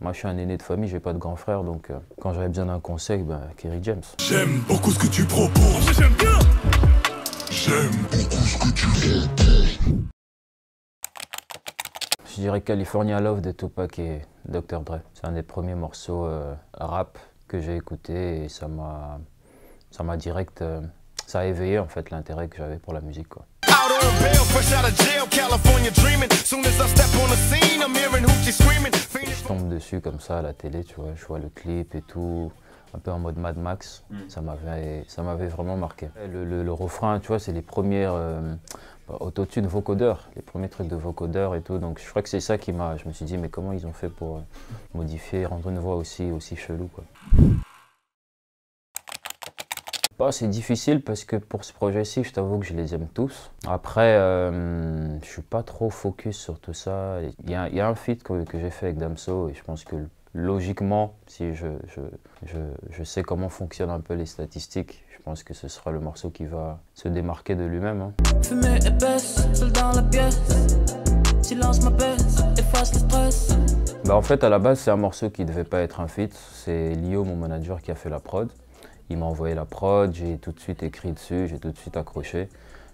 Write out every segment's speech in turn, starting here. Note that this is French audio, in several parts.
Moi, je suis un aîné de famille, j'ai pas de grand frère, donc quand j'avais besoin d'un conseil, Kerry James. J'aime beaucoup ce que tu proposes. J'aime bien. J'aime beaucoup ce que tu proposes. Je dirais California Love de Tupac et Dr. Dre. C'est un des premiers morceaux rap que j'ai écouté et ça m'a direct, ça a éveillé en fait l'intérêt que j'avais pour la musique, quoi. Je tombe dessus comme ça à la télé, tu vois, je vois le clip et tout, un peu en mode Mad Max, ça m'avait vraiment marqué. Le refrain, tu vois, c'est les premières autotune vocodeur, les premiers trucs de vocodeur et tout, donc je crois que c'est ça qui m'a, je me suis dit mais comment ils ont fait pour modifier, rendre une voix aussi chelou, quoi. C'est difficile parce que pour ce projet-ci, je t'avoue que je les aime tous. Après, je suis pas trop focus sur tout ça. Il y a un feat que j'ai fait avec Damso et je pense que logiquement, si je sais comment fonctionnent un peu les statistiques, je pense que ce sera le morceau qui va se démarquer de lui-même, hein. Fumée épaisse, seul dans la pièce. Silence m'apaise, efface le stress. En fait, à la base, c'est un morceau qui devait pas être un feat. C'est Lio, mon manager, qui a fait la prod. Il m'a envoyé la prod, j'ai tout de suite écrit dessus, j'ai tout de suite accroché.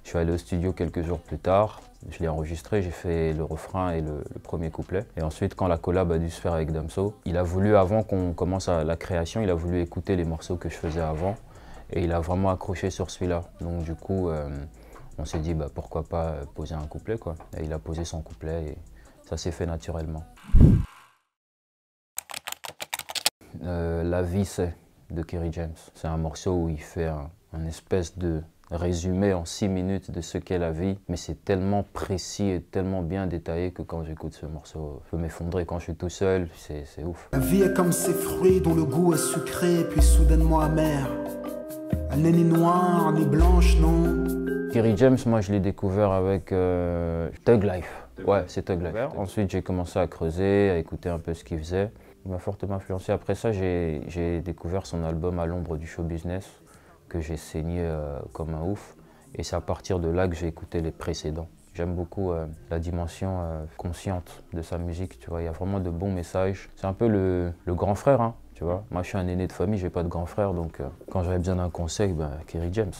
Je suis allé au studio quelques jours plus tard, je l'ai enregistré, j'ai fait le refrain et le premier couplet. Et ensuite, quand la collab a dû se faire avec Damso, il a voulu, avant qu'on commence la création, il a voulu écouter les morceaux que je faisais avant et il a vraiment accroché sur celui-là. Donc du coup, on s'est dit pourquoi pas poser un couplet, quoi. Et il a posé son couplet et ça s'est fait naturellement. La vie c'est de Kerry James. C'est un morceau où il fait un espèce de résumé en 6 minutes de ce qu'est la vie, mais c'est tellement précis et tellement bien détaillé que quand j'écoute ce morceau, je peux m'effondrer. Quand je suis tout seul, c'est ouf. La vie est comme ces fruits dont le goût est sucré puis soudainement amer. Elle n'est ni noire ni blanche, non. Kerry James, moi je l'ai découvert avec Thug Life. Ouais, c'est Thug Life. Ensuite j'ai commencé à creuser, à écouter un peu ce qu'il faisait. Il m'a fortement influencé. Après ça, j'ai découvert son album À l'ombre du show business, que j'ai saigné comme un ouf. Et c'est à partir de là que j'ai écouté les précédents. J'aime beaucoup la dimension consciente de sa musique, tu vois. Il y a vraiment de bons messages. C'est un peu le grand frère, hein, tu vois. Moi, je suis un aîné de famille, j'ai pas de grand frère, donc quand j'avais besoin d'un conseil, Kerry James.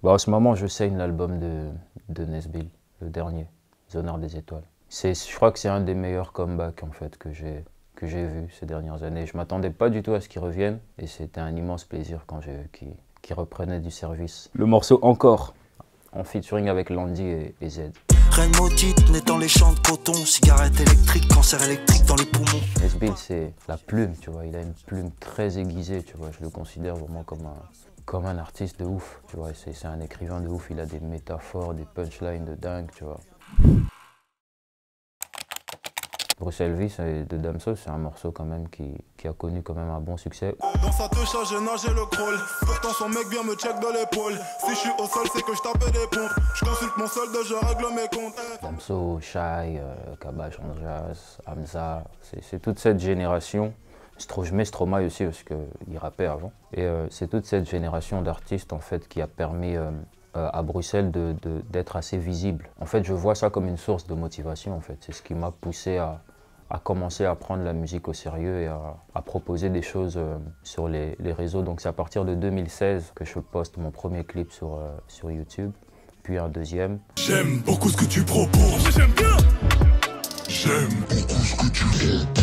En ce moment, je saigne l'album de Nesbill, le dernier, Zonard des étoiles. Je crois que c'est un des meilleurs comebacks en fait que j'ai vu ces dernières années. Je ne m'attendais pas du tout à ce qu'il revienne et c'était un immense plaisir quand j'ai vu qu'il reprenait du service. Le morceau Encore, en featuring avec Landy et Z. Rémotite, né dans les champs de coton, cigarette électrique, cancer électrique dans les poumons. Nesbill, c'est la plume, tu vois, il a une plume très aiguisée, tu vois, je le considère vraiment comme un artiste de ouf, tu vois, c'est un écrivain de ouf, il a des métaphores, des punchlines de dingue, tu vois. Bruxelles Vie de Damso, c'est un morceau quand même qui a connu quand même un bon succès. Dans sa touche, j'ai nagé le crawl. Pourtant son mec vient me check de l'épaule. Si je suis au sol, c'est que je tapais des pompes. Je consulte mon solde, je règle mes comptes. Damso, Shai, Kabash Anjas, Hamza, c'est toute cette génération. Je mets Stromae aussi parce qu'il rappait avant. Et c'est toute cette génération d'artistes en fait qui a permis à Bruxelles d'être assez visible. En fait, je vois ça comme une source de motivation en fait. C'est ce qui m'a poussé à commencer à prendre la musique au sérieux et à proposer des choses sur les réseaux. Donc c'est à partir de 2016 que je poste mon premier clip sur YouTube, puis un deuxième. J'aime beaucoup ce que tu proposes. J'aime bien. J'aime beaucoup ce que tu proposes.